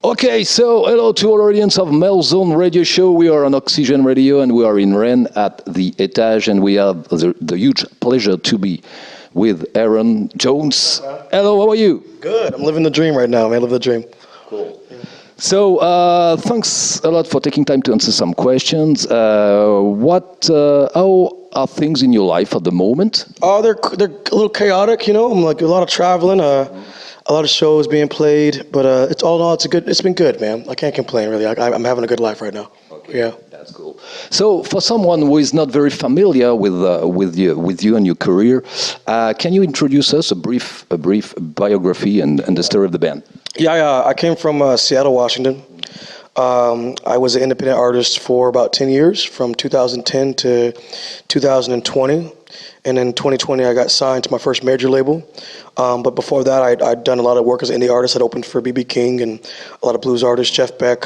Okay, so hello to all audience of Melzone Radio Show. We are on Oxygène Radio and we are in Rennes at the Étage, and we have the huge pleasure to be with AYRON Jones. Hello, how are you? Good. I'm living the dream right now, man. Live the dream. Cool. So, thanks a lot for taking time to answer some questions. How are things in your life at the moment? Oh, they're a little chaotic, you know. I'm like a lot of traveling, a lot of shows being played, but it's all in all, it's been good, man. I can't complain really. I'm having a good life right now. Okay. Yeah. That's cool. So, for someone who is not very familiar with you and your career, can you introduce us a brief biography and the story of the band? Yeah. I came from Seattle, Washington. I was an independent artist for about 10 years, from 2010 to 2020. And in 2020, I got signed to my first major label. But before that, I'd done a lot of work as an indie artist. I'd opened for B.B. King and a lot of blues artists, Jeff Beck.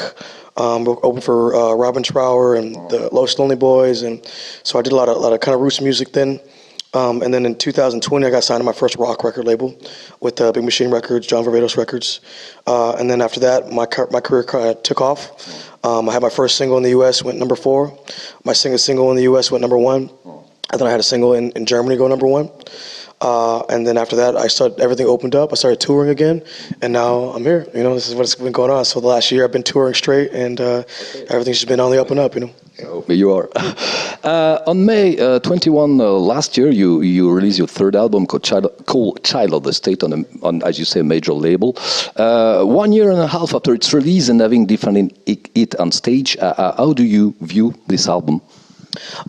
Opened for Robin Trower and the Los Lonely Boys. And so I did a lot of kind of roots music then. And then in 2020, I got signed to my first rock record label with Big Machine Records, John Varvatos Records. And then after that, my career kind of took off. I had my first single in the U.S., went number 4. My second single in the U.S. went number 1. And then I had a single in Germany go number 1. And then after that, everything opened up. I started touring again, and now I'm here. You know, this is what's been going on. So the last year I've been touring straight, and everything's just been on the up and up, you know. So you are. On May 21 last year, you released your third album called Child of the State on, as you say, a major label. 1 year and a half after its release and having defended it on stage, how do you view this album?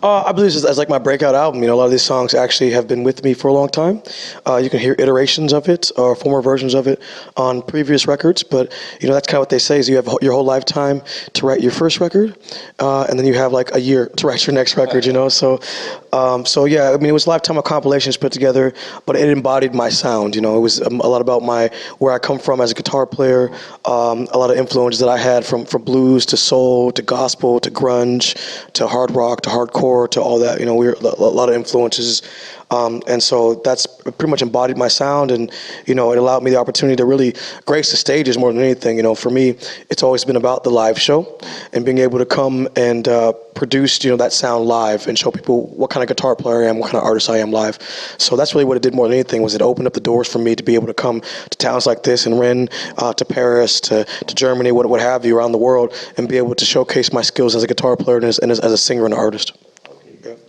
I believe it's like my breakout album. You know, a lot of these songs actually have been with me for a long time. You can hear iterations of it or former versions of it on previous records. But, you know, that's kind of what they say is you have your whole lifetime to write your first record. And then you have like a year to write your next record, you know. So yeah, I mean, it was a lifetime of compilations put together, but it embodied my sound. You know, it was a lot about where I come from as a guitar player, a lot of influences that I had from blues to soul to gospel to grunge to hard rock to hardcore to all that. You know, a lot of influences. And so that's pretty much embodied my sound, and, you know, it allowed me the opportunity to really grace the stages more than anything. You know, for me, it's always been about the live show and being able to come and produce, you know, that sound live and show people what kind of guitar player I am, what kind of artist I am live. So that's really what it did more than anything, was it opened up the doors for me to be able to come to towns like this in Rennes, to Paris, to Germany, what have you, around the world, and be able to showcase my skills as a guitar player and as a singer and artist.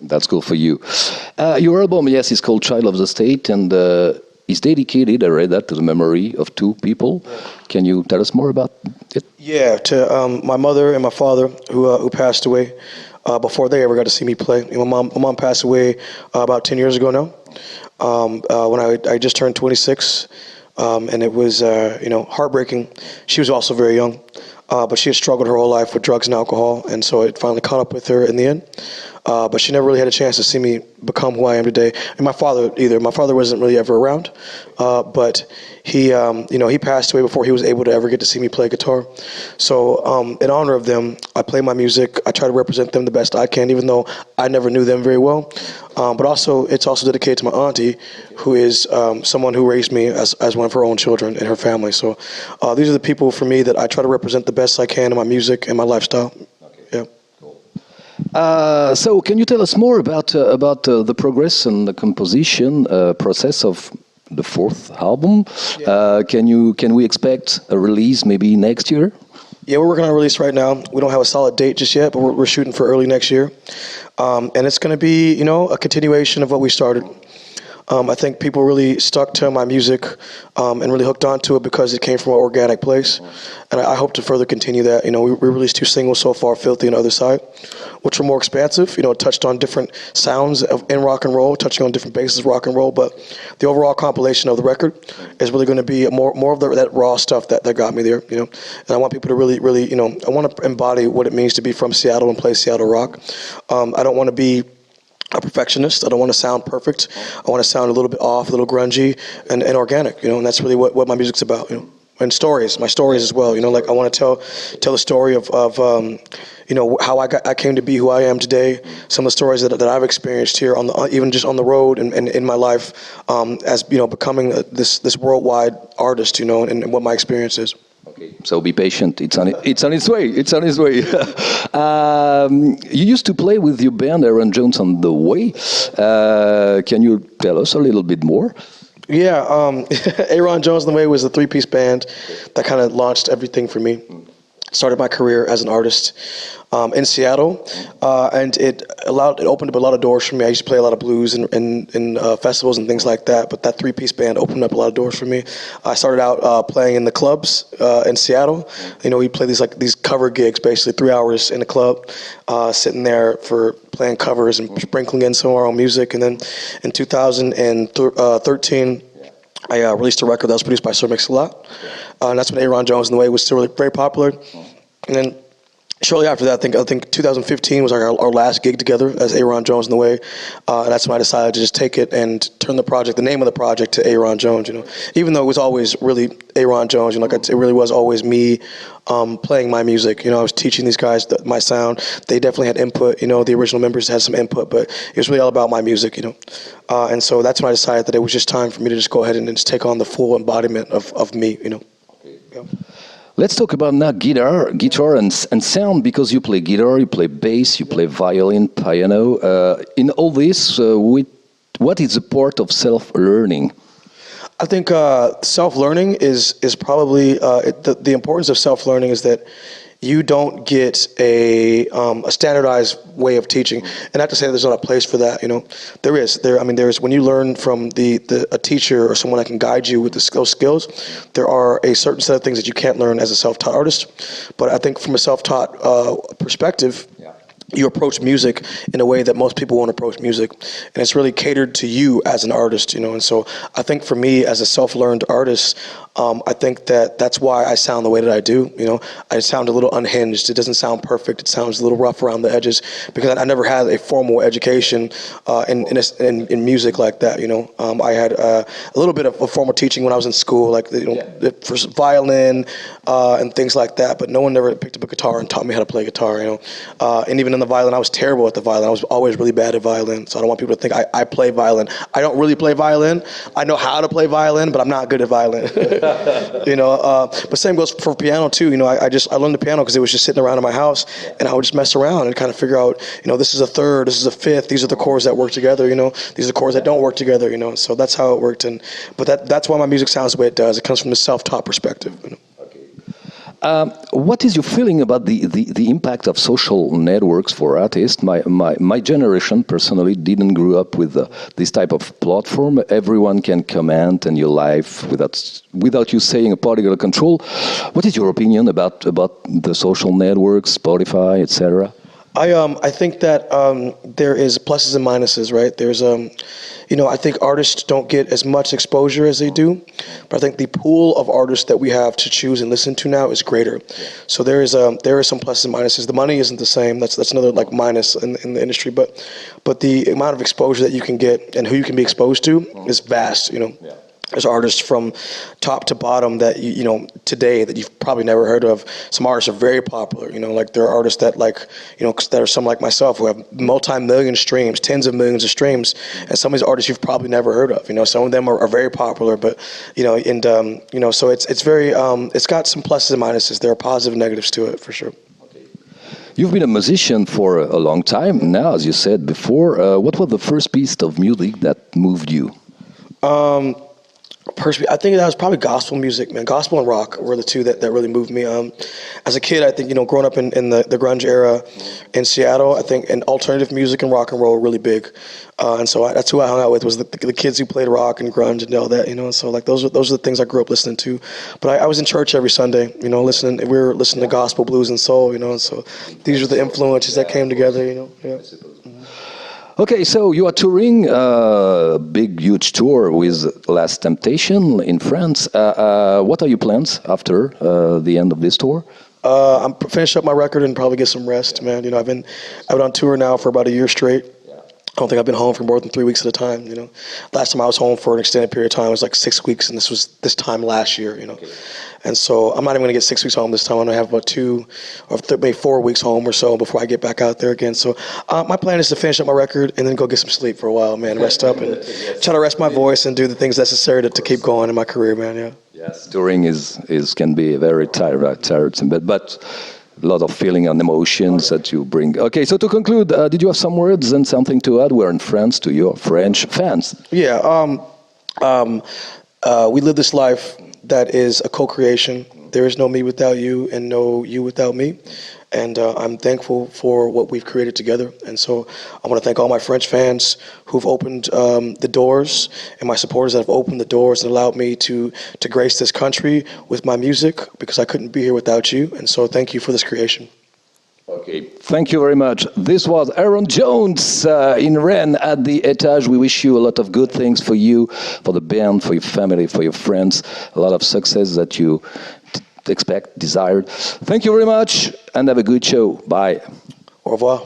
That's cool for you. Your album, yes, is called Child of the State, and is dedicated, I read that, to the memory of 2 people. Can you tell us more about it? Yeah, to my mother and my father, who passed away before they ever got to see me play. You know, my mom passed away about 10 years ago now, when I just turned 26, and it was, you know, heartbreaking. She was also very young. But she had struggled her whole life with drugs and alcohol, and so it finally caught up with her in the end. But she never really had a chance to see me become who I am today. And my father either. My father wasn't really ever around, but he, you know, he passed away before he was able to ever get to see me play guitar. So in honor of them, I play my music. I try to represent them the best I can, even though I never knew them very well. But also, it's also dedicated to my auntie, who is someone who raised me as one of her own children and her family. So these are the people for me that I try to represent the best I can in my music and my lifestyle. Yeah. So, can you tell us more about the progress and the composition process of the 4th album? Yeah. Can we expect a release maybe next year? Yeah, we're working on a release right now. We don't have a solid date just yet, but we're shooting for early next year, and it's going to be, you know, a continuation of what we started. I think people really stuck to my music and really hooked onto it because it came from an organic place. And I hope to further continue that. You know, we released 2 singles so far, Filthy and Other Side, which were more expansive. You know, it touched on different sounds in rock and roll, touching on different bases of rock and roll. But the overall compilation of the record is really going to be more of that raw stuff that got me there, you know. And I want people to really, you know, I want to embody what it means to be from Seattle and play Seattle rock. I don't want to be a perfectionist. I don't want to sound perfect. I want to sound a little bit off, a little grungy and organic, you know, and that's really what my music's about, you know. And my stories as well, you know, like I want to tell the story of you know, how I came to be who I am today, some of the stories that I've experienced here even just on the road and in my life, as, you know, becoming this worldwide artist, you know, and what my experience is. So be patient. It's on its way. It's on its way. You used to play with your band AYRON JONES on the way. Can you tell us a little bit more? Yeah, AYRON JONES on the Way was a three-piece band that kind of launched everything for me. Started my career as an artist in Seattle, and it opened up a lot of doors for me. I used to play a lot of blues in festivals and things like that, but that three-piece band opened up a lot of doors for me. I started out playing in the clubs in Seattle. You know, we play these cover gigs, basically 3 hours in a club, sitting there for playing covers and sprinkling in some of our own music. And then in 2013, I released a record that was produced by Sir Mix-a-Lot, and that's when AYRON JONES on the Way was still really very popular. And then shortly after that, I think 2015 was our last gig together as AYRON JONES on the Way. And that's when I decided to just take it and turn the name of the project, to AYRON JONES. You know, even though it was always really AYRON JONES, you know, like it really was always me playing my music. You know, I was teaching these guys my sound. They definitely had input. You know, the original members had some input, but it was really all about my music. You know, and so that's when I decided that it was just time for me to just go ahead and just take on the full embodiment of me. You know. Yeah. Let's talk about now guitar and sound, because you play guitar, you play bass, you play violin, piano. In all this, what is the part of self-learning? I think self-learning is probably the importance of self-learning is that you don't get a standardized way of teaching, and not to say that there's not a place for that. You know, there is. There's when you learn from a teacher or someone that can guide you with those skills. There are a certain set of things that you can't learn as a self-taught artist. But I think from a self-taught perspective, you approach music in a way that most people won't approach music, and it's really catered to you as an artist, you know. And so I think for me as a self-learned artist, I think that's why I sound the way that I do. You know, I sound a little unhinged. It doesn't sound perfect. It sounds a little rough around the edges because I never had a formal education in music like that. You know, I had a little bit of a formal teaching when I was in school, like for violin and things like that. But no one ever picked up a guitar and taught me how to play guitar. You know, and even in the violin, I was terrible at the violin. I was always really bad at violin. So I don't want people to think I play violin. I don't really play violin. I know how to play violin, but I'm not good at violin. You know, but same goes for piano too. You know, I learned the piano because it was just sitting around in my house, and I would just mess around and kind of figure out, you know, this is a third, this is a fifth, these are the chords that work together. You know, these are the chords that don't work together. You know, so that's how it worked. But that's why my music sounds the way it does. It comes from the self-taught perspective. You know? What is your feeling about the impact of social networks for artists? My generation personally didn't grow up with this type of platform. Everyone can comment on your life without you saying a particular control. What is your opinion about the social networks, Spotify, etc.? I think that there is pluses and minuses, right? There's you know, I think artists don't get as much exposure as they do, but I think the pool of artists that we have to choose and listen to now is greater. So there is some pluses and minuses. The money isn't the same. That's another like minus in the industry, but the amount of exposure that you can get and who you can be exposed to is vast. You know. Yeah. There's artists from top to bottom that you know today that you've probably never heard of. Some artists are very popular, you know, like there are artists that that are some like myself who have multi-million streams, tens of millions of streams, and some of these artists you've probably never heard of. You know, some of them are very popular, but you know, and you know, so it's very it's got some pluses and minuses. There are positive and negatives to it for sure. You've been a musician for a long time now, as you said before. What was the first piece of music that moved you? Personally, I think that was probably gospel music, man. Gospel and rock were the two that really moved me. As a kid, I think, you know, growing up in the grunge era in Seattle, I think and alternative music and rock and roll were really big. And so that's who I hung out with was the kids who played rock and grunge and all that, you know. And so like those are the things I grew up listening to. But I was in church every Sunday, you know, we were listening to gospel, blues, and soul, you know. And so these are the influences that came together, you know. Yeah. Okay, so you are touring a big, huge tour with Last Temptation in France. What are your plans after the end of this tour? I'm finish up my record and probably get some rest, man. You know, I've been on tour now for about a year straight. I don't think I've been home for more than 3 weeks at a time, you know. Last time I was home for an extended period of time was like 6 weeks, and this was this time last year, you know. And so I'm not even going to get 6 weeks home this time. I'm going to have about 2 or maybe 4 weeks home or so before I get back out there again. So my plan is to finish up my record and then go get some sleep for a while, man. Rest up and try to rest my voice and do the things necessary to keep going in my career, man, yeah. Yes, touring can be very tiresome, but a lot of feeling and emotions that you bring. Okay, so to conclude, did you have some words and something to add? We're in France to your French fans. Yeah, we live this life that is a co-creation. There is no me without you and no you without me. And I'm thankful for what we've created together. And so I want to thank all my French fans who've opened the doors, and my supporters that have opened the doors and allowed me to grace this country with my music, because I couldn't be here without you. And so thank you for this creation. Okay, thank you very much. This was AYRON JONES in Rennes at the Étage. We wish you a lot of good things for you, for the band, for your family, for your friends, a lot of success that you expect, desired. Thank you very much, and have a good show. Bye. Au revoir.